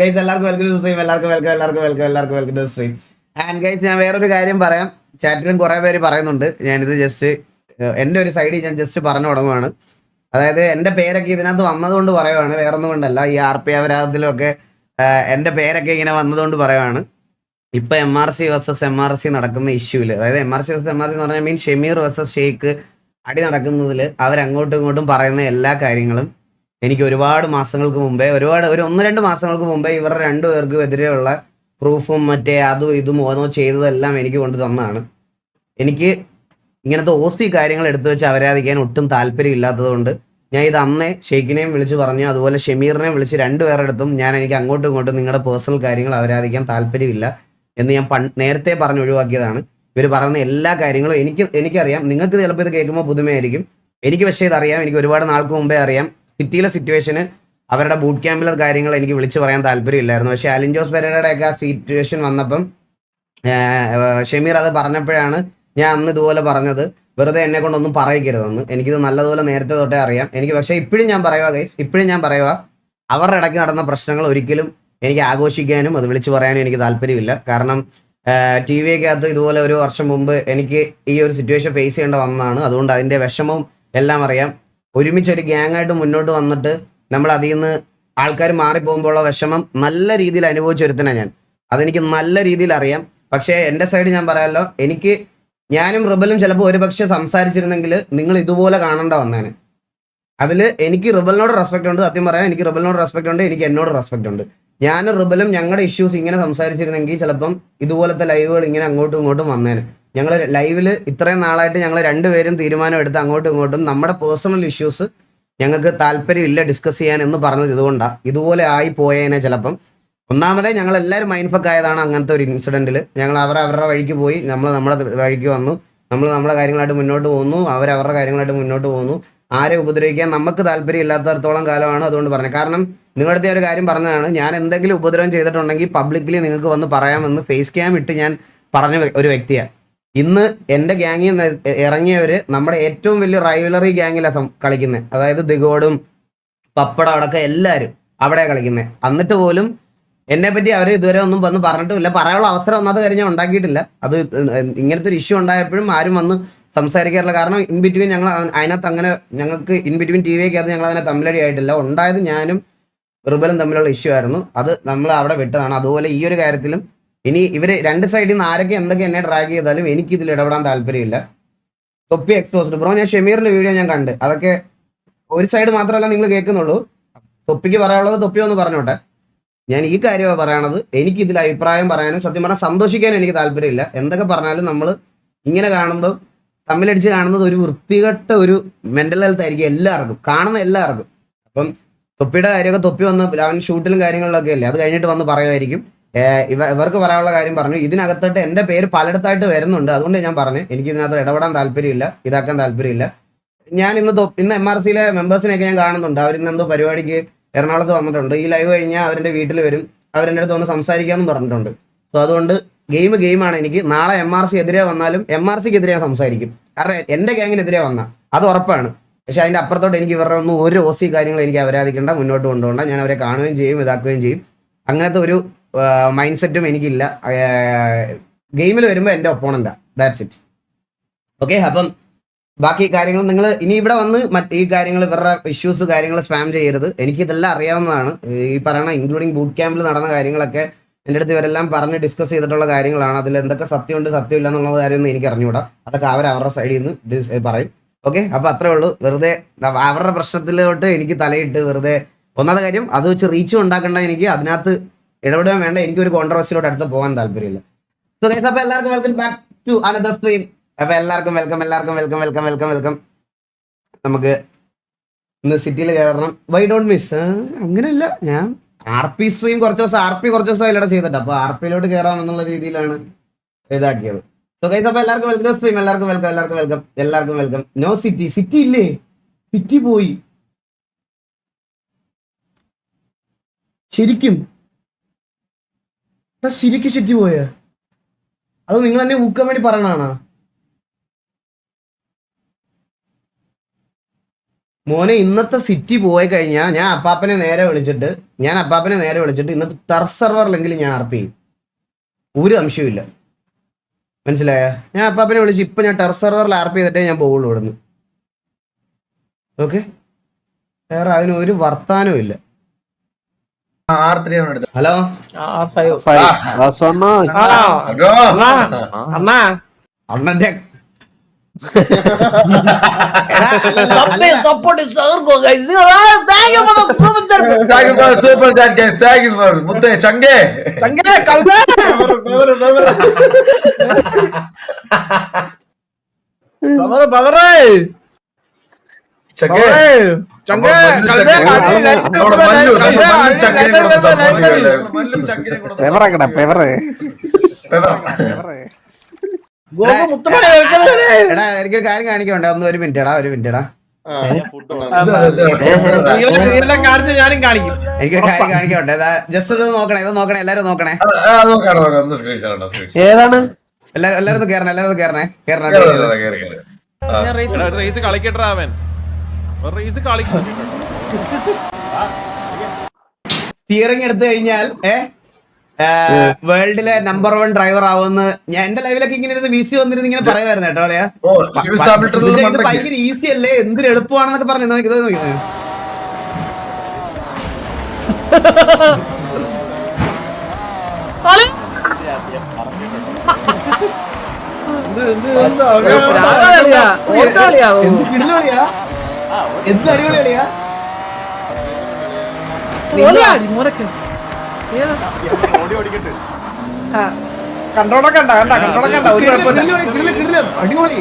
Guys എല്ലാവർക്കും welcome to stream. എല്ലാവർക്കും welcome to stream. And guys ഞാൻ വേറൊരു കാര്യം പറയാം. ചാറ്റിലും കുറെ പേര് പറയുന്നുണ്ട്. ഞാനിത് ജസ്റ്റ് എൻ്റെ ഒരു സൈഡിൽ ഞാൻ ജസ്റ്റ് പറഞ്ഞു തുടങ്ങുവാണ്. അതായത് എൻ്റെ പേരൊക്കെ ഇതിനകത്ത് വന്നതുകൊണ്ട് പറയുവാണ്, വേറൊന്നും കൊണ്ടല്ല. ഈ RP അപരാധത്തിലൊക്കെ എൻ്റെ പേരൊക്കെ ഇങ്ങനെ വന്നതുകൊണ്ട് പറയുവാണ്. ഇപ്പൊ MRC വേഴ്സസ് MRC നടക്കുന്ന ഇഷ്യൂല്, അതായത് MRC വേഴ്സസ് MRC എന്ന് പറഞ്ഞാൽ ഷെമീർ വേഴ്സസ് ഷെയ്ഖ് അടി നടക്കുന്നതിൽ അവരങ്ങോട്ടും ഇങ്ങോട്ടും പറയുന്ന എല്ലാ കാര്യങ്ങളും എനിക്ക് ഒരുപാട് മാസങ്ങൾക്ക് മുമ്പേ, ഒരു 1-2 മാസങ്ങൾക്ക് മുമ്പേ ഇവരുടെ രണ്ടുപേർക്കും എതിരെയുള്ള പ്രൂഫും മറ്റേ അതും ഇതും ഓരോ ചെയ്തതെല്ലാം എനിക്ക് കൊണ്ട് തന്നതാണ്. എനിക്ക് ഇങ്ങനത്തെ കാര്യങ്ങൾ എടുത്തു വെച്ച് അവരാധിക്കാൻ ഒട്ടും താല്പര്യം ഇല്ലാത്തതുകൊണ്ട് ഞാൻ ഇത് അന്നേ ഷെയ്ഖിനെയും വിളിച്ച് പറഞ്ഞു, അതുപോലെ ഷെമീറിനെയും വിളിച്ച് രണ്ടുപേരുടെ അടുത്തും എനിക്ക് അങ്ങോട്ടും ഇങ്ങോട്ടും നിങ്ങളുടെ പേഴ്സണൽ കാര്യങ്ങൾ അവരാധിക്കാൻ താല്പര്യമില്ല എന്ന് ഞാൻ നേരത്തെ പറഞ്ഞ് ഒഴിവാക്കിയതാണ്. ഇവർ പറയുന്ന എല്ലാ കാര്യങ്ങളും എനിക്കറിയാം. നിങ്ങൾക്ക് ചിലപ്പോൾ ഇത് കേൾക്കുമ്പോൾ പുതുമയായിരിക്കും. എനിക്ക് പക്ഷേ ഇതറിയാം. എനിക്ക് ഒരുപാട് നാൾക്ക് മുമ്പേ അറിയാം. സിറ്റിയിലെ സിറ്റുവേഷന്, അവരുടെ ബൂട്ട് ക്യാമ്പിലെ കാര്യങ്ങൾ എനിക്ക് വിളിച്ച് പറയാൻ താല്പര്യമില്ലായിരുന്നു. പക്ഷേ അലിൻ ജോസ് പെരേരയുടെയൊക്കെ ആ സിറ്റുവേഷൻ വന്നപ്പം ഷെമീർ അത് പറഞ്ഞപ്പോഴാണ് ഞാൻ അന്ന് ഇതുപോലെ പറഞ്ഞത്, വെറുതെ എന്നെ കൊണ്ടൊന്നും പറയിക്കരുതെന്ന്. എനിക്കിത് നല്ലതുപോലെ നേരത്തെ തൊട്ടേ അറിയാം. എനിക്ക് പക്ഷേ ഇപ്പോഴും ഞാൻ പറയുക ഗൈസ്, അവരുടെ ഇടയ്ക്ക് നടന്ന പ്രശ്നങ്ങൾ ഒരിക്കലും എനിക്ക് ആഘോഷിക്കാനും അത് വിളിച്ചു പറയാനും എനിക്ക് താല്പര്യമില്ല. കാരണം TV-ക്കകത്ത് ഇതുപോലെ ഒരു വർഷം മുമ്പ് എനിക്ക് ഈ ഒരു സിറ്റുവേഷൻ ഫേസ് ചെയ്യേണ്ട വന്നതാണ്. അതുകൊണ്ട് അതിൻ്റെ വിഷമവും എല്ലാം അറിയാം. ഒരുമിച്ചൊരു ഗ്യാങ്ങായിട്ട് മുന്നോട്ട് വന്നിട്ട് നമ്മൾ അതിൽ നിന്ന് ആൾക്കാർ മാറിപ്പോകുമ്പോഴുള്ള വിഷമം നല്ല രീതിയിൽ അനുഭവിച്ചൊരുത്തനാണ് ഞാൻ. അതെനിക്ക് നല്ല രീതിയിൽ അറിയാം. പക്ഷേ എൻ്റെ സൈഡ് ഞാൻ പറയാമല്ലോ, ഞാനും റിബലും ചിലപ്പോൾ ഒരുപക്ഷെ സംസാരിച്ചിരുന്നെങ്കിൽ നിങ്ങൾ ഇതുപോലെ കാണേണ്ട വന്നേനെ. അതിൽ എനിക്ക് റിബലിനോട് റെസ്പെക്ട് ഉണ്ട്. സത്യം പറയാം, എനിക്ക് റിബലിനോട് റെസ്പെക്ട് ഉണ്ട്, എനിക്ക് എന്നോട് റെസ്പെക്ട് ഉണ്ട്. ഞാനും റിബലും ഞങ്ങളുടെ ഇഷ്യൂസ് ഇങ്ങനെ സംസാരിച്ചിരുന്നെങ്കിൽ ചിലപ്പം ഇതുപോലത്തെ ലൈവുകൾ ഇങ്ങനെ അങ്ങോട്ടും ഇങ്ങോട്ടും വന്നേനെ. ഞങ്ങൾ ലൈവിൽ ഇത്രയും നാളായിട്ട് ഞങ്ങൾ രണ്ടുപേരും തീരുമാനം എടുത്ത് അങ്ങോട്ടും ഇങ്ങോട്ടും നമ്മുടെ പേഴ്സണൽ ഇഷ്യൂസ് ഞങ്ങൾക്ക് താല്പര്യമില്ല ഡിസ്കസ് ചെയ്യാൻ എന്ന് പറഞ്ഞത് ഇതുകൊണ്ടാണ്. ഇതുപോലെ ആയി പോയേനെ ചിലപ്പം. ഒന്നാമതേ ഞങ്ങളെല്ലാവരും മൈൻഡ്ഫക്ക് ആയതാണ് അങ്ങനത്തെ ഒരു ഇൻസിഡൻറ്റിൽ. ഞങ്ങൾ അവരുടെ വഴിക്ക് പോയി, നമ്മൾ നമ്മുടെ വഴിക്ക് വന്നു, നമ്മൾ നമ്മുടെ കാര്യങ്ങളായിട്ട് മുന്നോട്ട് പോകുന്നു, അവരവരുടെ കാര്യങ്ങളായിട്ട് മുന്നോട്ട് പോകുന്നു. ആരെ ഉപദ്രവിക്കാൻ നമുക്ക് താല്പര്യം ഇല്ലാത്തടത്തോളം കാലമാണ്. അതുകൊണ്ട് പറഞ്ഞത്. കാരണം നിങ്ങളുടെ അടുത്ത് ഒരു കാര്യം പറഞ്ഞതാണ്, ഞാൻ എന്തെങ്കിലും ഉപദ്രവം ചെയ്തിട്ടുണ്ടെങ്കിൽ പബ്ലിക്കലി നിങ്ങൾക്ക് വന്ന് പറയാമെന്ന് ഫേസ് ക്യാം ഇട്ട് ഞാൻ പറഞ്ഞ ഒരു വ്യക്തിയാണ്. ഇന്ന് എൻ്റെ ഗ്യാങ്ങിൽ നിന്ന് ഇറങ്ങിയവർ നമ്മുടെ ഏറ്റവും വലിയ റൈവലറി ഗ്യാങ്ങിലാണ് കളിക്കുന്നത്. അതായത് ദിഗോടും പപ്പടം അടക്കം എല്ലാവരും അവിടെ കളിക്കുന്നത്. എന്നിട്ട് പോലും എന്നെപ്പറ്റി അവർ ഇതുവരെ ഒന്നും വന്ന് പറഞ്ഞിട്ടുമില്ല. പറയാനുള്ള അവസരം ഒന്നാമത്തെ കാര്യം ഞാൻ ഉണ്ടാക്കിയിട്ടില്ല. അത് ഇങ്ങനത്തെ ഒരു ഇഷ്യൂ ഉണ്ടായപ്പോഴും ആരും വന്ന് സംസാരിക്കാറില്ല. കാരണം ഇൻ ബിറ്റ്വീൻ ഞങ്ങൾ അതിനകത്ത് അങ്ങനെ ഞങ്ങൾക്ക് ഇൻ ബിറ്റ്വീൻ TV-ക്കകത്ത് ഞങ്ങൾ അതിനെ തമ്മിലടി ആയിട്ടില്ല. ഉണ്ടായത് ഞാനും റിബലും തമ്മിലുള്ള ഇഷ്യൂ ആയിരുന്നു. അത് നമ്മൾ അവിടെ വിട്ടതാണ്. അതുപോലെ ഈ ഒരു കാര്യത്തിലും ഇനി ഇവർ രണ്ട് സൈഡിൽ നിന്ന് ആരൊക്കെ എന്തൊക്കെ എന്നെ ഡ്രാഗ് ചെയ്താലും എനിക്കിതിൽ ഇടപെടാൻ താല്പര്യമില്ല. തൊപ്പി എക്സ്പോസ്ഡ് ബ്രോ, ഞാൻ ഷെമീറിന്റെ വീഡിയോ ഞാൻ കണ്ട്. അതൊക്കെ ഒരു സൈഡ് മാത്രമല്ല നിങ്ങൾ കേൾക്കുന്നുള്ളൂ. തൊപ്പിക്ക് പറയാനുള്ളത് തൊപ്പി ഒന്ന് പറഞ്ഞോട്ടെ. ഞാൻ ഈ കാര്യമാണ് പറയണത്. എനിക്കിതിൽ അഭിപ്രായം പറയാനും സത്യം പറഞ്ഞാൽ സന്തോഷിക്കാനും എനിക്ക് താല്പര്യമില്ല. എന്തൊക്കെ പറഞ്ഞാലും നമ്മൾ ഇങ്ങനെ കാണുമ്പോൾ തമ്മിലടിച്ച് കാണുന്നത് ഒരു വൃത്തികെട്ട ഒരു മെന്റൽ ഹെൽത്ത് ആയിരിക്കും എല്ലാവർക്കും, കാണുന്ന എല്ലാവർക്കും. അപ്പം തൊപ്പിയുടെ കാര്യമൊക്കെ തൊപ്പി വന്ന് അവൻ ഷൂട്ടിലും കാര്യങ്ങളിലൊക്കെ അല്ലേ, അത് കഴിഞ്ഞിട്ട് വന്ന് പറയുമായിരിക്കും. ഇവർക്ക് പറയാനുള്ള കാര്യം പറഞ്ഞു. ഇതിനകത്തോട്ട് എൻ്റെ പേര് പലയിടത്തായിട്ട് വരുന്നുണ്ട്. അതുകൊണ്ട് ഞാൻ പറഞ്ഞു എനിക്ക് ഇതിനകത്ത് ഇടപെടാൻ താല്പര്യമില്ല, ഇതാക്കാൻ താല്പര്യമില്ല. ഞാൻ ഇന്ന് MRC-യിലെ മെമ്പേഴ്സിനെയൊക്കെ ഞാൻ കാണുന്നുണ്ട്. അവരിന്ന് എന്തോ പരിപാടിക്ക് എറണാകുളത്ത് വന്നിട്ടുണ്ട്. ഈ ലൈവ് കഴിഞ്ഞാൽ അവരുടെ വീട്ടിൽ വരും, അവരെൻ്റെ അടുത്ത് വന്ന് സംസാരിക്കാമെന്നും പറഞ്ഞിട്ടുണ്ട്. സോ അതുകൊണ്ട് ഗെയിമാണ്. എനിക്ക് നാളെ MRC എതിരെ വന്നാലും MRC-ക്ക് എതിരെ സംസാരിക്കും. കാരണം എൻ്റെ ഗ്യാങ്ങിനെതിരെ വന്നാൽ അത് ഉറപ്പാണ്. പക്ഷെ അതിൻ്റെ അപ്പുറത്തോട്ട് എനിക്ക് ഇവരുടെ ഒന്നും ഒരു കാര്യങ്ങൾ എനിക്ക് അവരാധിക്കേണ്ട, മുന്നോട്ട് കൊണ്ടുപോകണ്ട. ഞാൻ അവരെ കാണുകയും ചെയ്യും, ഇതാക്കുകയും ചെയ്യും. അങ്ങനത്തെ ഒരു മൈൻഡ് സെറ്റും എനിക്കില്ല. ഗെയിമിൽ വരുമ്പോൾ എൻ്റെ ഒപ്പോണൻ്റാണ്. That's it. ഓക്കെ, അപ്പം ബാക്കി കാര്യങ്ങൾ നിങ്ങൾ ഇനി ഇവിടെ വന്ന് ഈ കാര്യങ്ങൾ ഇവരുടെ ഇഷ്യൂസ് കാര്യങ്ങൾ സ്പാം ചെയ്യരുത്. എനിക്കിതെല്ലാം അറിയാവുന്നതാണ്. ഈ പറയണ ഇൻക്ലൂഡിങ് ബൂട്ട് ക്യാമ്പിൽ നടന്ന കാര്യങ്ങളൊക്കെ എൻ്റെ അടുത്ത് ഇവരെല്ലാം പറഞ്ഞ് ഡിസ്കസ് ചെയ്തിട്ടുള്ള കാര്യങ്ങളാണ്. അതിൽ എന്തൊക്കെ സത്യമുണ്ട് സത്യമില്ല എന്നുള്ള കാര്യമൊന്നും എനിക്ക് അറിഞ്ഞുകൂടാ. അതൊക്കെ അവരുടെ സൈഡിൽ നിന്ന് പറയും. ഓക്കെ, അപ്പോൾ അത്രേ ഉള്ളൂ. വെറുതെ അവരുടെ പ്രശ്നത്തിലോട്ട് എനിക്ക് തലയിട്ട് വെറുതെ ഒന്നാമത്തെ കാര്യം അത് വെച്ച് റീച്ചും ഉണ്ടാക്കേണ്ട, എനിക്ക് അതിനകത്ത് ഇടപെടാൻ വേണ്ട. എനിക്കൊരു കോൺട്രവേഴ്സിലോട്ട് അടുത്ത് പോകാൻ താല്പര്യമില്ല. സോ ഗൈസ്, അപ്പോൾ എല്ലാവർക്കും welcome back to another stream. അപ്പോൾ എല്ലാവർക്കും വെൽക്കം. നമുക്ക് ഇന്ന് സിറ്റിയിൽ കയറണം. Why don't miss? അങ്ങനെയല്ല, ഞാൻ RP സ്ട്രീം കുറച്ച് ദിവസം അതിലൂടെ ചെയ്തിട്ട്, അപ്പോൾ RP-യിലോട്ട് കയറാമെന്നുള്ള രീതിയിലാണ് ഇതാക്കിയത്. സോ ഗൈസ്, അപ്പോൾ എല്ലാവർക്കും വെൽക്കം സ്ട്രീം. എല്ലാവർക്കും വെൽക്കം. നോ സിറ്റി ഇല്ലേ? സിറ്റി പോയി ശരിക്കും സിറ്റി പോയ? അത് നിങ്ങൾ എന്നെ ഊക്കാൻ വേണ്ടി പറയണാണോ? മോനെ ഇന്നത്തെ സിറ്റി പോയി കഴിഞ്ഞാൽ ഞാൻ അപ്പാപ്പനെ നേരെ വിളിച്ചിട്ട് ഇന്നത്തെ ടർഫ് സെർവറിലെങ്കിലും ഞാൻ ആർപ്പ് ചെയ്യും. ഒരു സംശയമില്ല, മനസ്സിലായ? ഞാൻ അപ്പാപ്പനെ വിളിച്ച് ഇപ്പൊ ഞാൻ ടർഫ് സെർവറിൽ ആർപ്പ് ചെയ്തിട്ടേ ഞാൻ പോവുള്ളൂ ഇവിടുന്ന്. ഓക്കെ, വേറെ അതിന് ഒരു വർത്താനവും ഇല്ല. ഹലോ അണ്ണന്റെ എനിക്കൊരു കാര്യം കാണിക്കണ്ടേ? ഒരു മിനിറ്റ് എടാ. എനിക്കൊരു കാര്യം കാണിക്കട്ടെ. ജസ്റ്റ് ഇത് നോക്കണേ, എല്ലാരും നോക്കണേ. ഏതാണ്? എല്ലാരും കേറണേ. സ്റ്റിയറിംഗ് എടുത്തു കഴിഞ്ഞാൽ വേൾഡിലെ നമ്പർ 1 ഡ്രൈവർ ആവുമെന്ന് ഞാൻ എന്റെ ലൈവിലൊക്കെ ഇങ്ങനെ VC വന്നിരുന്ന് ഇങ്ങനെ പറയുമായിരുന്നു കേട്ടോ. അല്ലയാ ഇത് ഭയങ്കര ഈസി അല്ലേ, എന്തൊരു എളുപ്പമാണെന്നൊക്കെ പറഞ്ഞു. നോക്കി എന്ത് അടിപൊളിയാ. കൺട്രോളൊക്കെ അടിപൊളി.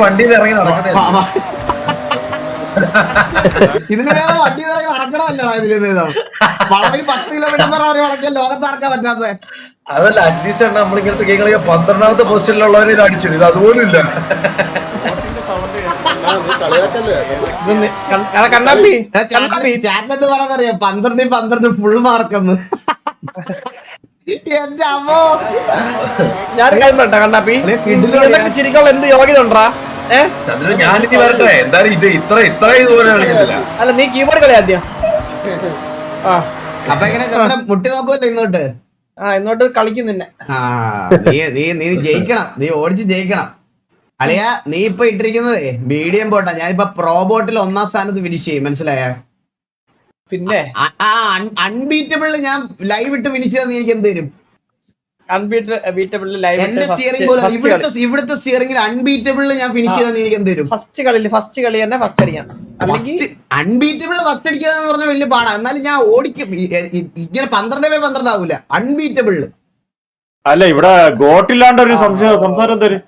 വണ്ടിയിൽ ഇറങ്ങി നടക്കുന്നത് ഇതിന് വേറെ വണ്ടി ഇറങ്ങി നടക്കണമല്ലോ. ഇതില് വളവിൽ 10 കിലോമീറ്റർ നടക്കാൻ ലോകത്ത് നടക്കാൻ പറ്റാത്ത. അതല്ല, അറ്റ്ലീസ്റ്റ് നമ്മളിങ്ങനത്തെ കേൾക്കുക 12ാമത്തെ പൊസിഷനിലുള്ളവരെ ഇത് അടിച്ചു. ഇത് അതുപോലും ഇല്ല. ചാറ്റിനകത്ത് പറയാനറിയാം 12 ഫുൾ മാർക്കെന്ന്. എന്റെ അമ്മോ, ഞാൻ കണ്ണാപ്പി ശരിക്കുള്ള എന്ത് യോഗ്യത ഉണ്ടാ? ഞാനിത് വരട്ടെ. എന്തായാലും ഇത് ഇത്ര ഇതുപോലെ കളിക്കുന്നില്ല. അല്ല, നീ കീബോർഡ് കളി ആദ്യം. അപ്പൊ എങ്ങനെ ചന്ദ്രൻ മുട്ടി നോക്കുമല്ലോ ഇന്നോട്ട്? ഇന്നോട്ട് കളിക്കുന്നില്ല. നീ ജയിക്കണം, നീ ഓടിച്ച് ജയിക്കണം. അളിയ, നീ ഇപ്പൊ ഇട്ടിരിക്കുന്നത് മീഡിയം ബോട്ടാ. ഞാനിപ്പോ പ്രോ ബോട്ടിൽ 1ാം സ്ഥാനത്ത് ഫിനിഷ് ചെയ്യും, മനസ്സിലായ? പിന്നെ അൺബീറ്റബിളിൽ ഞാൻ ലൈവ് ഇട്ട് ഫിനിഷ് ചെയ്താൽ നീ എനിക്ക് എന്ത് തരും? എന്റെ സ്റ്റിയറിംഗ് പോലെ ഇവിടുത്തെ സ്റ്റിയറിംഗിൽ അൺബീറ്റബിളിൽ ഞാൻ ഫിനിഷ് ചെയ്താൽ നീ എനിക്ക് എന്ത് തരും? ഫസ്റ്റ് കളി തന്നെ ഫസ്റ്റ് അടിക്കാം. അൺബീറ്റബിൾ ഫസ്റ്റ് അടിക്കുക എന്ന് പറഞ്ഞാൽ വലിയ പാടാ. എന്നാലും ഞാൻ ഓടിക്കും. ഇങ്ങനെ 12 ആവൂല അൺബീറ്റബിളില്. അല്ല, ഇവിടെ ഗോട്ടില്ലാണ്ട് ഒരു സംസാരം തരും.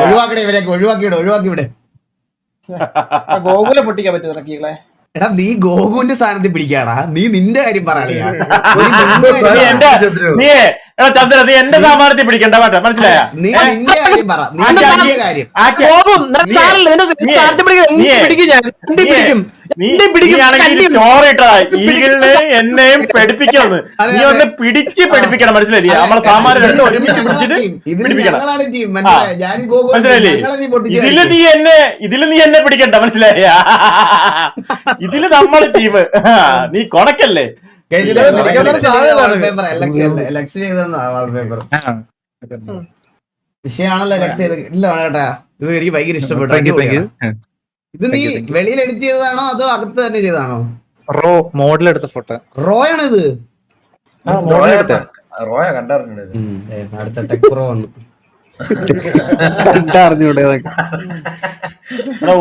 ഒഴിവാക്കിവിടെ. ഗോകുലെ പൊട്ടിക്കാൻ പറ്റും. എടാ, നീ ഗോകുവിന്റെ സ്ഥാനത്ത് പിടിക്കാടാ. നീ നിന്റെ കാര്യം പറയാ. ചന്ദ്ര, നീ എന്റെ സാമാനത്തിൽ പിടിക്കണ്ട, മനസ്സിലായ? നീ നിന്റെ കാര്യം പറ. നിന്റെ കാര്യം ഈഗിളിനെ എന്നെയും പഠിപ്പിക്കണം. നീ ഒന്ന് പിടിച്ച് പഠിപ്പിക്കണം, മനസ്സിലായില്ലേ? നമ്മളെ സാമാനം രണ്ടും ഒരുമിച്ച് പിടിച്ചിട്ട് പിടിപ്പിക്കണം, മനസ്സിലായില്ലേ? ഇതില് നീ എന്നെ പിടിക്കണ്ട, മനസ്സിലായ? ഇതില് നമ്മള് ടീം. നീ കൊണക്കല്ലേ? വിഷയാണല്ലോ ലക്സ് ചെയ്ത്. ഇല്ല കേട്ടാ, ഇത് എനിക്ക് ഭയങ്കര ഇഷ്ടപ്പെട്ടു. ഇത് നീ വെളിയിൽ എഡിറ്റ് ചെയ്തതാണോ അതോ അകത്ത് തന്നെ ചെയ്താണോ? റോ മോഡൽ എടുത്ത ഫോട്ടോ. റോ ആണിത്. റോയ കണ്ടറിഞ്ഞത്. അടുത്ത ടെക് പ്രോ വന്നു.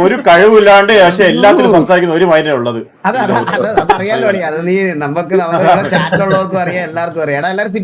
ഒരു കഴിവില്ലാണ്ട് പക്ഷെ എല്ലാത്തിനും സംസാരിക്കുന്ന ഒരു മൈൻഡേ ഉള്ളത്. അതറിയാലോ. അത് നീ നമുക്ക് ചാറ്റിലുള്ളവർക്കും അറിയാം, എല്ലാവർക്കും അറിയാം. എല്ലാവരും